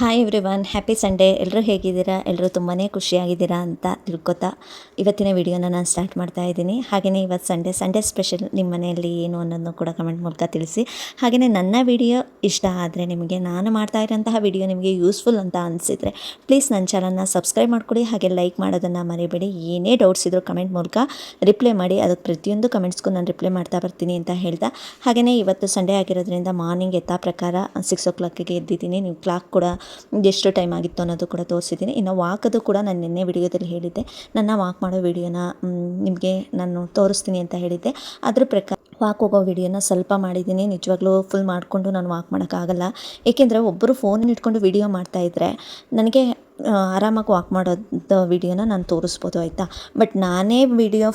Hi everyone, happy Sunday. ಎಲ್ಲರೂ ಹೇಗಿದ್ದೀರಾ? ಎಲ್ಲರೂ ತುಂಬಾ ಖುಷಿಯಾಗಿದ್ದೀರಾ ಅಂತ ತಿಳ್ಕೊತಾ ಇವತ್ತಿನ ವಿಡಿಯೋನ ನಾನು ಸ್ಟಾರ್ಟ್ ಮಾಡ್ತಾ ಇದ್ದೀನಿ. ಹಾಗೆಯೇ ಇವತ್ತು ಸಂಡೇ ಸ್ಪೆಷಲ್ ನಿಮ್ಮ ಮನೆಯಲ್ಲಿ ಏನು ಅನ್ನೋದನ್ನು ಕೂಡ ಕಮೆಂಟ್ ಮೂಲಕ ತಿಳಿಸಿ. ಹಾಗೆಯೇ ನನ್ನ ವಿಡಿಯೋ ಇಷ್ಟ ಆದರೆ ನಿಮಗೆ ನಾನು ಮಾಡ್ತಾ ಇರೋಂತಹ ವಿಡಿಯೋ ನಿಮಗೆ ಯೂಸ್ಫುಲ್ ಅಂತ ಅನಿಸಿದರೆ ಪ್ಲೀಸ್ ನನ್ನ ಚಾನಲ್ನ ಸಬ್ಸ್ಕ್ರೈಬ್ ಮಾಡಿಕೊಡಿ. ಹಾಗೆ ಲೈಕ್ ಮಾಡೋದನ್ನು ಮರಿಬೇಡಿ. ಏನೇ ಡೌಟ್ಸ್ ಇದ್ದರೂ ಕಮೆಂಟ್ ಮೂಲಕ ರಿಪ್ಲೈ ಮಾಡಿ. ಅದಕ್ಕೆ ಪ್ರತಿಯೊಂದು ಕಮೆಂಟ್ಸ್ಗೂ ನಾನು ರಿಪ್ಲೈ ಮಾಡ್ತಾ ಬರ್ತೀನಿ ಅಂತ ಹೇಳ್ತಾ, ಹಾಗೆಯೇ ಇವತ್ತು ಸಂಡೇ ಆಗಿರೋದ್ರಿಂದ ಮಾರ್ನಿಂಗ್ ಎದ್ದ ಪ್ರಕಾರ 6 o'clock ಎದ್ದಿದ್ದೀನಿ. ನೀವು ಕ್ಲಾಕ್ ಕೂಡ ಎಷ್ಟು ಟೈಮ್ ಆಗಿತ್ತು ಅನ್ನೋದು ಕೂಡ ತೋರಿಸಿದ್ದೀನಿ. ಇನ್ನು ವಾಕದು ಕೂಡ ನಾನು ನಿನ್ನೆ ವಿಡಿಯೋದಲ್ಲಿ ಹೇಳಿದ್ದೆ, ನನ್ನ ವಾಕ್ ಮಾಡೋ ವಿಡಿಯೋನ ನಿಮಗೆ ನಾನು ತೋರಿಸ್ತೀನಿ ಅಂತ ಹೇಳಿದ್ದೆ. ಅದ್ರ ಪ್ರಕಾರ ವಾಕ್ ಹೋಗೋ ವಿಡಿಯೋನ ಸ್ವಲ್ಪ ಮಾಡಿದ್ದೀನಿ. ನಿಜವಾಗ್ಲೂ ಫುಲ್ ಮಾಡಿಕೊಂಡು ನಾನು ವಾಕ್ ಮಾಡೋಕ್ಕಾಗಲ್ಲ. ಏಕೆಂದರೆ ಒಬ್ಬರು ಫೋನ್ ಇಟ್ಕೊಂಡು ವಿಡಿಯೋ ಮಾಡ್ತಾಯಿದ್ರೆ ನನಗೆ ಆರಾಮಾಗಿ ವಾಕ್ ಮಾಡೋದು ವಿಡಿಯೋನ ನಾನು ತೋರಿಸ್ಬೋದು, ಆಯಿತಾ. ಬಟ್ ನಾನೇ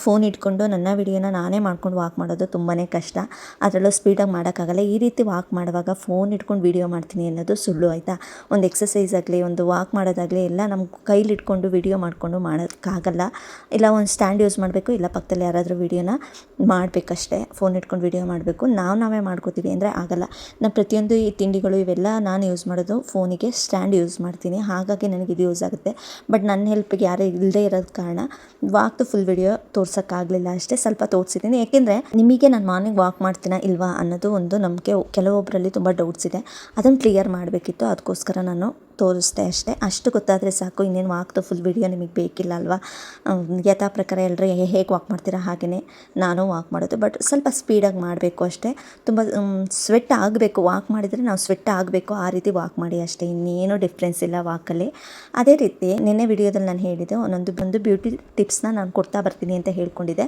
ಫೋನ್ ಇಟ್ಕೊಂಡು ನನ್ನ ವಿಡಿಯೋನ ನಾನೇ ಮಾಡ್ಕೊಂಡು ವಾಕ್ ಮಾಡೋದು ತುಂಬಾ ಕಷ್ಟ. ಅದರಲ್ಲೂ ಸ್ಪೀಡಾಗಿ ಮಾಡೋಕ್ಕಾಗಲ್ಲ. ಈ ರೀತಿ ವಾಕ್ ಮಾಡುವಾಗ ಫೋನ್ ಇಟ್ಕೊಂಡು ವಿಡಿಯೋ ಮಾಡ್ತೀನಿ ಅನ್ನೋದು ಸುಳ್ಳು, ಆಯಿತಾ. ಒಂದು ಎಕ್ಸಸೈಸ್ ಆಗಲಿ, ಒಂದು ವಾಕ್ ಮಾಡೋದಾಗಲಿ ಎಲ್ಲ ನಮ್ಮ ಕೈಲಿ ಇಟ್ಕೊಂಡು ವಿಡಿಯೋ ಮಾಡಿಕೊಂಡು ಮಾಡೋಕ್ಕಾಗಲ್ಲ. ಇಲ್ಲ ಒಂದು ಸ್ಟ್ಯಾಂಡ್ ಯೂಸ್ ಮಾಡಬೇಕು, ಇಲ್ಲ ಪಕ್ಕದಲ್ಲಿ ಯಾರಾದರೂ ವಿಡಿಯೋನ ಮಾಡಬೇಕಷ್ಟೇ. ಫೋನ್ ಇಟ್ಕೊಂಡು ವಿಡಿಯೋ ಮಾಡಬೇಕು. ನಾವೇ ಮಾಡ್ಕೋತೀವಿ ಅಂದರೆ ಆಗಲ್ಲ. ನಾನು ಪ್ರತಿಯೊಂದು ಈ ತಿಂಡಿಗಳು ಇವೆಲ್ಲ ನಾನು ಯೂಸ್ ಮಾಡೋದು ಫೋನಿಗೆ ಸ್ಟ್ಯಾಂಡ್ ಯೂಸ್ ಮಾಡ್ತೀನಿ. ಹಾಗಾಗಿ ನನಗೆ ಇದು ಯೂಸ್ ಆಗುತ್ತೆ. ಬಟ್ ನನ್ನ ಹೆಲ್ಪಿಗೆ ಯಾರೇ ಇಲ್ಲದೆ ಇರೋದ ಕಾರಣ ವಾಕ್ದು ಫುಲ್ ವಿಡಿಯೋ ತೋರ್ಸೋಕ್ಕಾಗಲಿಲ್ಲ ಅಷ್ಟೇ. ಸ್ವಲ್ಪ ತೋರಿಸಿದ್ದೀನಿ. ಏಕೆಂದರೆ ನಿಮಗೆ ನಾನು ಮಾರ್ನಿಂಗ್ ವಾಕ್ ಮಾಡ್ತೀನಾ ಇಲ್ವಾ ಅನ್ನೋದು ಒಂದು ನಮಗೆ ಕೆಲವೊಬ್ಬರಲ್ಲಿ ತುಂಬ ಡೌಟ್ಸ್ ಇದೆ. ಅದನ್ನು ಕ್ಲಿಯರ್ ಮಾಡಬೇಕಿತ್ತು. ಅದಕ್ಕೋಸ್ಕರ ನಾನು ತೋರಿಸ್ದೆ ಅಷ್ಟೇ. ಅಷ್ಟು ಗೊತ್ತಾದರೆ ಸಾಕು. ಇನ್ನೇನು ವಾಕ್ದು ಫುಲ್ ವಿಡಿಯೋ ನಿಮಗೆ ಬೇಕಿಲ್ಲ ಅಲ್ವಾ. ಯಥಾ ಪ್ರಕಾರ ಎಲ್ಲರೂ ಹೇಗೆ ವಾಕ್ ಮಾಡ್ತೀರಾ ಹಾಗೆಯೇ ನಾನು ವಾಕ್ ಮಾಡೋದು. ಬಟ್ ಸ್ವಲ್ಪ ಸ್ಪೀಡಾಗಿ ಮಾಡಬೇಕು ಅಷ್ಟೇ. ತುಂಬ ಸ್ವೆಟ್ ಆಗಬೇಕು. ವಾಕ್ ಮಾಡಿದರೆ ನಾವು ಸ್ವೆಟ್ ಆಗಬೇಕು, ಆ ರೀತಿ ವಾಕ್ ಮಾಡಿ ಅಷ್ಟೇ. ಇನ್ನೇನು ಡಿಫ್ರೆನ್ಸ್ ಇಲ್ಲ ವಾಕಲ್ಲಿ. ಅದೇ ರೀತಿ ನಿನ್ನೆ ವಿಡಿಯೋದಲ್ಲಿ ನಾನು ಹೇಳಿದೆ ಒಂದು ಬ್ಯೂಟಿ ಟಿಪ್ಸ್ನ ನಾನು ಕೊಡ್ತಾ ಬರ್ತೀನಿ ಅಂತ ಹೇಳ್ಕೊಂಡಿದ್ದೆ.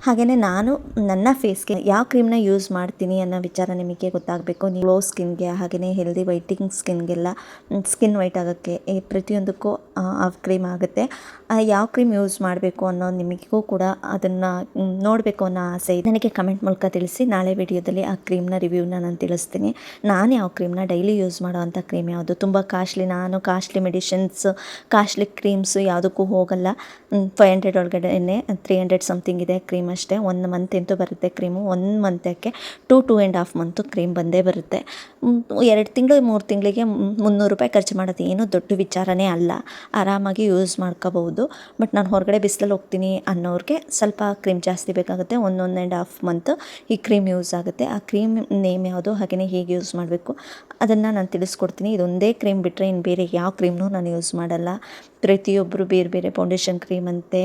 ಹಾಗೆಯೇ ನಾನು ನನ್ನ ಫೇಸ್ಗೆ ಯಾವ ಕ್ರೀಮ್ನ ಯೂಸ್ ಮಾಡ್ತೀನಿ ಅನ್ನೋ ವಿಚಾರ ನಿಮಗೆ ಗೊತ್ತಾಗಬೇಕು. ಗ್ಲೋ ಸ್ಕಿನ್ಗೆ, ಹಾಗೆಯೇ ಹೆಲ್ದಿ ವೈಟಿಂಗ್ ಸ್ಕಿನ್ಗೆಲ್ಲ, ಸ್ಕಿನ್ ವೈಟ್ ಆಗೋಕ್ಕೆ ಪ್ರತಿಯೊಂದಕ್ಕೂ ಆ ಕ್ರೀಮ್ ಆಗುತ್ತೆ. ಯಾವ ಕ್ರೀಮ್ ಯೂಸ್ ಮಾಡಬೇಕು ಅನ್ನೋ ನಿಮಗೂ ಕೂಡ ಅದನ್ನು ನೋಡಬೇಕು ಅನ್ನೋ ಆಸೆ ಇದೆ. ನನಗೆ ಕಮೆಂಟ್ ಮೂಲಕ ತಿಳಿಸಿ. ನಾಳೆ ವಿಡಿಯೋದಲ್ಲಿ ಆ ಕ್ರೀಮ್ನ ರಿವ್ಯೂನ ನಾನು ತಿಳಿಸ್ತೀನಿ. ನಾನು ಯಾವ ಕ್ರೀಮ್ನ ಡೈಲಿ ಯೂಸ್ ಮಾಡೋ ಅಂಥ ಕ್ರೀಮ್ ಯಾವುದು. ತುಂಬ ನಾನು ಕಾಸ್ಟ್ಲಿ ಮೆಡಿಸಿನ್ಸ್, ಕಾಸ್ಟ್ಲಿ ಕ್ರೀಮ್ಸು ಯಾವುದಕ್ಕೂ ಹೋಗಲ್ಲ. 500 ಒಳಗಡೆನೆ 300 ಸಮಥಿಂಗ್ ಇದೆ ಕ್ರೀಮ್ ಅಷ್ಟೇ. 1 ಮಂತ್ ಅಂತೂ ಬರುತ್ತೆ ಕ್ರೀಮು. 1 ಮಂತಕ್ಕೆ 2.5 ಮಂತು ಕ್ರೀಮ್ ಬಂದೇ ಬರುತ್ತೆ. 2 ತಿಂಗಳು 3 ತಿಂಗಳಿಗೆ 300 ರೂಪಾಯಿ ಖರ್ಚು ಮಾಡೋದು ಏನೂ ದೊಡ್ಡ ವಿಚಾರನೇ ಅಲ್ಲ. ಆರಾಮಾಗಿ ಯೂಸ್ ಮಾಡ್ಕೋಬಹುದು. ಬಟ್ ನಾನು ಹೊರಗಡೆ ಬಿಸಿಲಲ್ಲಿ ಹೋಗ್ತೀನಿ ಅನ್ನೋರಿಗೆ ಸ್ವಲ್ಪ ಕ್ರೀಮ್ ಜಾಸ್ತಿ ಬೇಕಾಗುತ್ತೆ. 1.5 ಮಂತ್ ಈ ಕ್ರೀಮ್ ಯೂಸ್ ಆಗುತ್ತೆ. ಆ ಕ್ರೀಮ್ ನೇಮ್ ಯಾವುದು, ಹಾಗೆಯೇ ಹೇಗೆ ಯೂಸ್ ಮಾಡಬೇಕು ಅದನ್ನು ನಾನು ತಿಳಿಸ್ಕೊಡ್ತೀನಿ. ಇದೊಂದೇ ಕ್ರೀಮ್ ಬಿಟ್ಟರೆ ಇನ್ನು ಬೇರೆ ಯಾವ ಕ್ರೀಮ್ನೂ ನಾನು ಯೂಸ್ ಮಾಡಲ್ಲ. ಪ್ರತಿಯೊಬ್ಬರು ಬೇರೆ ಬೇರೆ ಫೌಂಡೇಶನ್ ಕ್ರೀಮ್ ಅಂತೆ,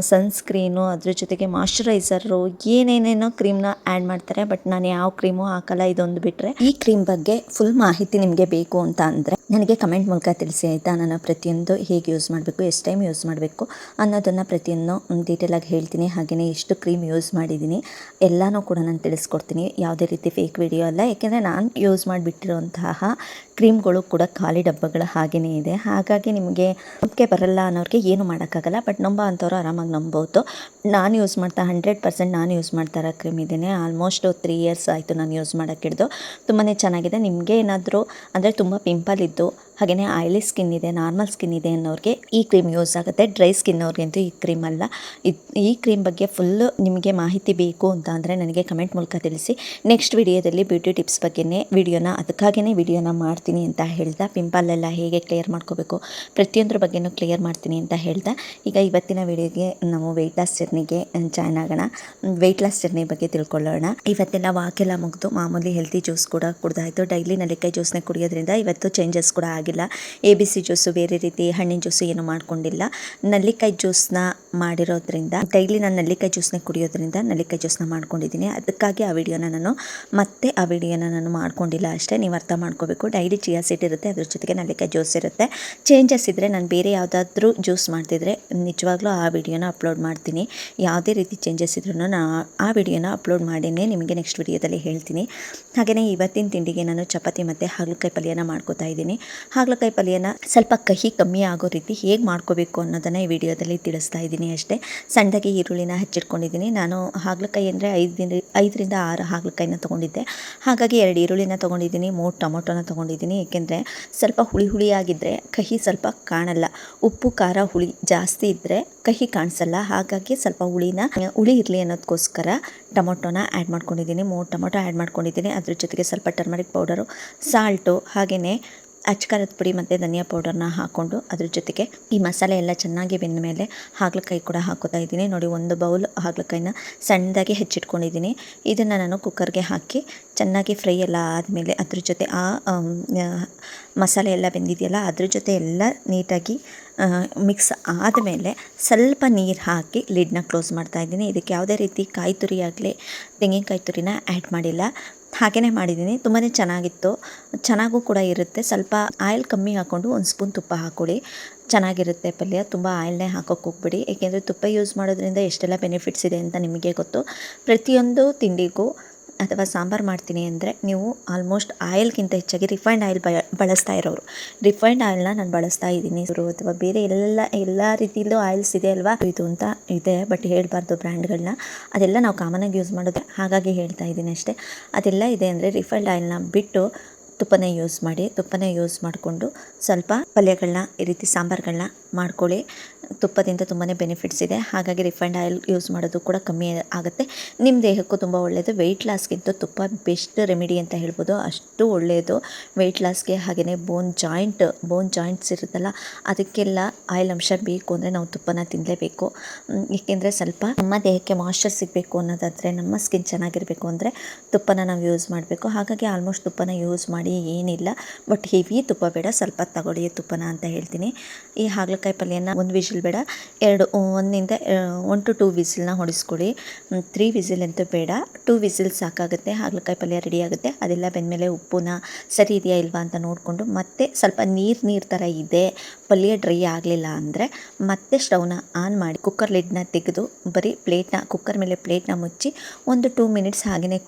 ಸನ್ಸ್ಕ್ರೀನು, ಅದ್ರ ಜೊತೆಗೆ ಮಾಯ್ಶ್ಚರೈಸರು, ಏನೇನೇನೋ ಕ್ರೀಮ್ನ ಆ್ಯಡ್ ಮಾಡ್ತಾರೆ. ಬಟ್ ನಾನು ಯಾವ ಕ್ರೀಮು ಹಾಕಲ್ಲ, ಇದೊಂದು ಬಿಟ್ಟರೆ. ಈ ಕ್ರೀಮ್ ಬಗ್ಗೆ ಫುಲ್ ಮಾಹಿತಿ ನಿಮಗೆ ಬೇಕು ಅಂತ ಅಂದರೆ ನನಗೆ ಕಮೆಂಟ್ ಮೂಲಕ ತಿಳಿಸಿ, ಆಯಿತಾ. ನಾನು ಪ್ರತಿಯೊಂದು ಹೇಗೆ ಯೂಸ್ ಮಾಡಬೇಕು, ಎಷ್ಟು ಟೈಮ್ ಯೂಸ್ ಮಾಡಬೇಕು ಅನ್ನೋದನ್ನು ಪ್ರತಿಯೊಂದು ಡೀಟೇಲಾಗಿ ಹೇಳ್ತೀನಿ. ಹಾಗೆಯೇ ಎಷ್ಟು ಕ್ರೀಮ್ ಯೂಸ್ ಮಾಡಿದ್ದೀನಿ ಎಲ್ಲನೂ ಕೂಡ ನಾನು ತಿಳಿಸ್ಕೊಡ್ತೀನಿ. ಯಾವುದೇ ರೀತಿ ಫೇಕ್ ವಿಡಿಯೋ ಅಲ್ಲ. ಏಕೆಂದರೆ ನಾನು ಯೂಸ್ ಮಾಡಿಬಿಟ್ಟಿರೋಂತಹ ಕ್ರೀಮ್ಗಳು ಕೂಡ ಖಾಲಿ ಡಬ್ಬಗಳು ಹಾಗೆಯೇ ಇದೆ. ಹಾಗಾಗಿ ನಿಮಗೆ ನಂಬಿಕೆ ಬರಲ್ಲ ಅನ್ನೋರಿಗೆ ಏನು ಮಾಡೋಕ್ಕಾಗಲ್ಲ. ಬಟ್ ನಂಬೋ ಅಂಥವ್ರು ಆರಾಮಾಗಿ ನಂಬೋದು. ನಾನು ಯೂಸ್ ಮಾಡ್ತಾ 100% ನಾನು ಯೂಸ್ ಮಾಡ್ತಾ ಇರೋ ಕ್ರೀಮ್ ಇದ್ದೇನೆ. ಆಲ್ಮೋಸ್ಟ್ 3 ಇಯರ್ಸ್ ಆಯಿತು ನಾನು ಯೂಸ್ ಮಾಡೋಕ್ಕೆ ಹಿಡಿದು. ತುಂಬಾ ಚೆನ್ನಾಗಿದೆ. ನಿಮಗೆ ಏನಾದರೂ ಅಂದರೆ ತುಂಬ ಪಿಂಪಲ್ ಇದ್ದು, ಹಾಗೆಯೇ ಆಯಿಲಿ ಸ್ಕಿನ್ ಇದೆ, ನಾರ್ಮಲ್ ಸ್ಕಿನ್ ಇದೆ ಅನ್ನೋರಿಗೆ ಈ ಕ್ರೀಮ್ ಯೂಸ್ ಆಗುತ್ತೆ. ಡ್ರೈ ಸ್ಕಿನ್ ಅವ್ರಿಗಂತೂ ಈ ಕ್ರೀಮ್ ಅಲ್ಲ. ಈ ಕ್ರೀಮ್ ಬಗ್ಗೆ ಫುಲ್ಲು ನಿಮಗೆ ಮಾಹಿತಿ ಬೇಕು ಅಂತ ಅಂದರೆ ನನಗೆ ಕಮೆಂಟ್ ಮೂಲಕ ತಿಳಿಸಿ. ನೆಕ್ಸ್ಟ್ ವಿಡಿಯೋದಲ್ಲಿ ಬ್ಯೂಟಿ ಟಿಪ್ಸ್ ಬಗ್ಗೆನೇ ಅದಕ್ಕಾಗಿಯೇ ವಿಡಿಯೋನ ಮಾಡ್ತೀನಿ ಅಂತ ಹೇಳ್ತಾ, ಪಿಂಪಲ್ಲೆಲ್ಲ ಹೇಗೆ ಕ್ಲಿಯರ್ ಮಾಡ್ಕೋಬೇಕು ಪ್ರತಿಯೊಂದ್ರ ಬಗ್ಗೆನೂ ಕ್ಲಿಯರ್ ಮಾಡ್ತೀನಿ ಅಂತ ಹೇಳ್ತಾ, ಈಗ ಇವತ್ತಿನ ವಿಡಿಯೋಗೆ ನಾವು ವೆಯ್ಟ್ ಲಾಸ್ ಜರ್ನಿಗೆ ಜಾಯ್ನ್ ಆಗೋಣ. ವೆಯ್ಟ್ ಲಾಸ್ ಜರ್ನಿ ಬಗ್ಗೆ ತಿಳ್ಕೊಳ್ಳೋಣ. ಇವತ್ತೆಲ್ಲ ವಾಕೆಲ್ಲ ಮುಗಿದು ಮಾಮೂಲಿ ಹೆಲ್ತಿ ಜ್ಯೂಸ್ ಕೂಡ ಕುಡ್ದಾಯಿತು. ಡೈಲಿ ನೆಲ್ಲಿಕಾಯಿ ಜ್ಯೂಸ್ನ ಕುಡಿಯೋದ್ರಿಂದ ಇವತ್ತು ಚೇಂಜಸ್ ಕೂಡ ಆಗಿಲ್ಲ. ABC ಜ್ಯೂಸು, ಬೇರೆ ರೀತಿ ಹಣ್ಣಿನ ಜ್ಯೂಸು ಏನು ಮಾಡ್ಕೊಂಡಿಲ್ಲ. ನೆಲ್ಲಿಕಾಯಿ ಜ್ಯೂಸ್ನ ಮಾಡಿರೋದ್ರಿಂದ ಡೈಲಿ ನಾನು ನೆಲ್ಲಿಕಾಯಿ ಜ್ಯೂಸ್ನ ಕುಡಿಯೋದ್ರಿಂದ ನೆಲ್ಲಿಕಾಯಿ ಜ್ಯೂಸ್ನ ಮಾಡ್ಕೊಂಡಿದ್ದೀನಿ. ಅದಕ್ಕಾಗಿ ಆ ವಿಡಿಯೋನ ನಾನು ಮಾಡ್ಕೊಂಡಿಲ್ಲ ಅಷ್ಟೇ. ನೀವು ಅರ್ಥ ಮಾಡ್ಕೋಬೇಕು. ಡೈಲಿ ಚಿಯಾ ಸೀಡ್ ಇರುತ್ತೆ, ಅದ್ರ ಜೊತೆಗೆ ನೆಲ್ಲಿಕಾಯಿ ಜ್ಯೂಸ್ ಇರುತ್ತೆ. ಚೇಂಜಸ್ ಇದ್ದರೆ ನಾನು ಬೇರೆ ಯಾವುದಾದ್ರೂ ಜ್ಯೂಸ್ ಮಾಡ್ತಿದ್ರೆ ನಿಜವಾಗ್ಲೂ ಆ ವಿಡಿಯೋನ ಅಪ್ಲೋಡ್ ಮಾಡ್ತೀನಿ. ಯಾವುದೇ ರೀತಿ ಚೇಂಜಸ್ ಇದ್ರೂ ನಾನು ಆ ವಿಡಿಯೋನ ಅಪ್ಲೋಡ್ ಮಾಡಿನೇ ನಿಮಗೆ ನೆಕ್ಸ್ಟ್ ವಿಡಿಯೋದಲ್ಲಿ ಹೇಳ್ತೀನಿ. ಹಾಗೆಯೇ ಇವತ್ತಿನ ತಿಂಡಿಗೆ ನಾನು ಚಪಾತಿ ಮತ್ತು ಹಾಗಲಕಾಯಿ ಪಲ್ಯನ ಮಾಡ್ಕೋತಾ ಇದ್ದೀನಿ. ಹಾಗಲಕಾಯಿ ಪಲ್ಯನ ಸ್ವಲ್ಪ ಕಹಿ ಕಮ್ಮಿ ಆಗೋ ರೀತಿ ಹೇಗೆ ಮಾಡ್ಕೋಬೇಕು ಅನ್ನೋದನ್ನು ಈ ವಿಡಿಯೋದಲ್ಲಿ ತಿಳಿಸ್ತಾ ಇದ್ದೀನಿ ಅಷ್ಟೇ. ಸಣ್ಣದಾಗಿ ಈರುಳ್ಳಿನ ಹಚ್ಚಿಟ್ಕೊಂಡಿದ್ದೀನಿ. ನಾನು ಹಾಗಲಕಾಯಿ ಅಂದರೆ 5ರಿಂದ 6 ಹಾಗಲಕಾಯಿನ ತೊಗೊಂಡಿದ್ದೆ. ಹಾಗಾಗಿ 2 ಈರುಳ್ಳಿನ ತೊಗೊಂಡಿದ್ದೀನಿ, 3 ಟೊಮೊಟೊನ ತೊಗೊಂಡಿದ್ದೀನಿ. ಏಕೆಂದರೆ ಸ್ವಲ್ಪ ಹುಳಿಯಾಗಿದ್ದರೆ ಕಹಿ ಸ್ವಲ್ಪ ಕಾಣಲ್ಲ. ಉಪ್ಪು ಖಾರ ಹುಳಿ ಜಾಸ್ತಿ ಇದ್ದರೆ ಕಹಿ ಕಾಣಿಸಲ್ಲ. ಹಾಗಾಗಿ ಸ್ವಲ್ಪ ಹುಳಿ ಇರಲಿ ಅನ್ನೋದಕ್ಕೋಸ್ಕರ ಟೊಮೊಟೊನ ಆ್ಯಡ್ ಮಾಡ್ಕೊಂಡಿದ್ದೀನಿ. 3 ಟೊಮೊಟೊ ಆ್ಯಡ್ ಮಾಡ್ಕೊಂಡಿದ್ದೀನಿ. ಅದ್ರ ಜೊತೆಗೆ ಸ್ವಲ್ಪ ಟರ್ಮರಿಕ್ ಪೌಡರು, ಸಾಲ್ಟು, ಹಾಗೆಯೇ ಅಚ್ಕಾರದ ಪುಡಿ ಮತ್ತು ಧನಿಯಾ ಪೌಡರ್ನ ಹಾಕ್ಕೊಂಡು ಅದ್ರ ಜೊತೆಗೆ ಈ ಮಸಾಲೆ ಎಲ್ಲ ಚೆನ್ನಾಗಿ ಬೆಂದ ಮೇಲೆ ಹಾಗಲಕಾಯಿ ಕೂಡ ಹಾಕೋತಾ ಇದ್ದೀನಿ. ನೋಡಿ, 1 ಬೌಲ್ ಹಾಗಲಕಾಯಿನ ಸಣ್ಣದಾಗಿ ಹೆಚ್ಚಿಟ್ಕೊಂಡಿದ್ದೀನಿ. ಇದನ್ನು ನಾನು ಕುಕ್ಕರ್ಗೆ ಹಾಕಿ ಚೆನ್ನಾಗಿ ಫ್ರೈ ಎಲ್ಲ ಆದಮೇಲೆ ಅದ್ರ ಜೊತೆ ಮಸಾಲೆ ಎಲ್ಲ ಬೆಂದಿದೆಯಲ್ಲ ಅದ್ರ ಜೊತೆ ಎಲ್ಲ ನೀಟಾಗಿ ಮಿಕ್ಸ್ ಆದಮೇಲೆ ಸ್ವಲ್ಪ ನೀರು ಹಾಕಿ ಲಿಡ್ನ ಕ್ಲೋಸ್ ಮಾಡ್ತಾಯಿದ್ದೀನಿ. ಇದಕ್ಕೆ ಯಾವುದೇ ರೀತಿ ಕಾಯಿ ತುರಿ ಆಗಲಿ ತೆಂಗಿನಕಾಯಿ ತುರಿನ ಆ್ಯಡ್ ಮಾಡಿಲ್ಲ, ಹಾಗೆಯೇ ಮಾಡಿದ್ದೀನಿ. ತುಂಬಾ ಚೆನ್ನಾಗಿತ್ತು, ಚೆನ್ನಾಗೂ ಕೂಡ ಇರುತ್ತೆ. ಸ್ವಲ್ಪ ಆಯಿಲ್ ಕಮ್ಮಿ ಹಾಕ್ಕೊಂಡು 1 ಸ್ಪೂನ್ ತುಪ್ಪ ಹಾಕ್ಕೊಳ್ಳಿ, ಚೆನ್ನಾಗಿರುತ್ತೆ ಪಲ್ಯ. ತುಂಬ ಆಯಿಲ್ನೇ ಹಾಕೋಕ್ಕೆ ಹೋಗ್ಬಿಡಿ, ಏಕೆಂದರೆ ತುಪ್ಪ ಯೂಸ್ ಮಾಡೋದ್ರಿಂದ ಎಷ್ಟೆಲ್ಲ ಬೆನಿಫಿಟ್ಸ್ ಇದೆ ಅಂತ ನಿಮಗೆ ಗೊತ್ತು. ಪ್ರತಿಯೊಂದು ತಿಂಡಿಗೂ ಅಥವಾ ಸಾಂಬಾರು ಮಾಡ್ತೀನಿ ಅಂದರೆ ನೀವು ಆಲ್ಮೋಸ್ಟ್ ಆಯಿಲ್ಗಿಂತ ಹೆಚ್ಚಾಗಿ ರಿಫೈಂಡ್ ಆಯಿಲ್ ಬಳಸ್ತಾ ಇರೋರು. ರಿಫೈಂಡ್ ಆಯಿಲ್ನ ನಾನು ಬಳಸ್ತಾ ಇದ್ದೀನಿ. ಅಥವಾ ಬೇರೆ ಎಲ್ಲ ರೀತಿಯಲ್ಲೂ ಆಯಿಲ್ಸ್ ಇದೆ ಅಲ್ವಾ, ಇದು ಅಂತ ಇದೆ, ಬಟ್ ಹೇಳಬಾರ್ದು ಬ್ರ್ಯಾಂಡ್ಗಳನ್ನ. ಅದೆಲ್ಲ ನಾವು ಕಾಮನಾಗಿ ಯೂಸ್ ಮಾಡೋದು, ಹಾಗಾಗಿ ಹೇಳ್ತಾ ಇದ್ದೀನಿ ಅಷ್ಟೇ. ಅದೆಲ್ಲ ಇದೆ ಅಂದರೆ ರಿಫೈಂಡ್ ಆಯಿಲ್ನ ಬಿಟ್ಟು ತುಪ್ಪನೇ ಯೂಸ್ ಮಾಡಿ. ತುಪ್ಪನೇ ಯೂಸ್ ಮಾಡಿಕೊಂಡು ಸ್ವಲ್ಪ ಪಲ್ಯಗಳನ್ನ ಈ ರೀತಿ ಸಾಂಬಾರುಗಳನ್ನ ಮಾಡ್ಕೊಳ್ಳಿ. ತುಪ್ಪದಿಂದ ತುಂಬಾ ಬೆನಿಫಿಟ್ಸ್ ಇದೆ, ಹಾಗಾಗಿ ರಿಫೈಂಡ್ ಆಯಿಲ್ ಯೂಸ್ ಮಾಡೋದು ಕೂಡ ಕಮ್ಮಿ ಆಗುತ್ತೆ. ನಿಮ್ಮ ದೇಹಕ್ಕೂ ತುಂಬ ಒಳ್ಳೆಯದು. ವೆಯ್ಟ್ ಲಾಸ್ಗಿಂತ ತುಪ್ಪ ಬೆಸ್ಟ್ ರೆಮಿಡಿ ಅಂತ ಹೇಳ್ಬೋದು, ಅಷ್ಟು ಒಳ್ಳೆಯದು ವೆಯ್ಟ್ ಲಾಸ್ಗೆ. ಹಾಗೆಯೇ ಬೋನ್ ಜಾಯಿಂಟ್ಸ್ ಇರುತ್ತಲ್ಲ, ಅದಕ್ಕೆಲ್ಲ ಆಯಿಲ್ ಅಂಶ ಬೇಕು ಅಂದರೆ ನಾವು ತುಪ್ಪನ ತಿನ್ನಲೇಬೇಕು. ಏಕೆಂದರೆ ಸ್ವಲ್ಪ ನಮ್ಮ ದೇಹಕ್ಕೆ ಮಾಯ್ಶ್ಚರ್ ಸಿಗಬೇಕು ಅನ್ನೋದಾದರೆ, ನಮ್ಮ ಸ್ಕಿನ್ ಚೆನ್ನಾಗಿರಬೇಕು ಅಂದರೆ ತುಪ್ಪನ ನಾವು ಯೂಸ್ ಮಾಡಬೇಕು. ಹಾಗಾಗಿ ಆಲ್ಮೋಸ್ಟ್ ತುಪ್ಪನ ಯೂಸ್ ಮಾಡಿ ಏನಿಲ್ಲ, ಬಟ್ ಹೆವಿ ತುಪ್ಪ ಬೇಡ, ಸ್ವಲ್ಪ ತಗೊಳ್ಳಿ ತುಪ್ಪನ ಅಂತ ಹೇಳ್ತೀನಿ. ಈ ಹಾಗಲಕಾಯಿ ಪಲ್ಯನ 1 ವಿಸಿಲ್ ಬೇಡ, 1 to 2 ವಿಸಿಲ್ನ ಹೊಡಿಸ್ಕೊಳ್ಳಿ. 3 ವಿಸಿಲ್ ಅಂತೂ ಬೇಡ, 2 ವಿಸಿಲ್ ಸಾಕಾಗುತ್ತೆ. ಹಾಗಲಕಾಯಿ ಪಲ್ಯ ರೆಡಿ ಆಗುತ್ತೆ. ಅದೆಲ್ಲ ಬೆಂದಮೇಲೆ ಉಪ್ಪುನ ಸರಿ ಇದೆಯಾ ಇಲ್ವಾ ಅಂತ ನೋಡಿಕೊಂಡು ಮತ್ತೆ ಸ್ವಲ್ಪ ನೀರು ಥರ ಇದೆ, ಪಲ್ಯ ಡ್ರೈ ಆಗಲಿಲ್ಲ ಅಂದರೆ ಮತ್ತೆ ಸ್ಟವ್ನ ಆನ್ ಮಾಡಿ ಕುಕ್ಕರ್ ಲಿಡ್ನ ತೆಗೆದು ಬರೀ ಕುಕ್ಕರ್ ಮೇಲೆ ಪ್ಲೇಟ್ನ ಮುಚ್ಚಿ 1-2 ಮಿನಿಟ್ಸ್ ಹಾಗೆಯೇ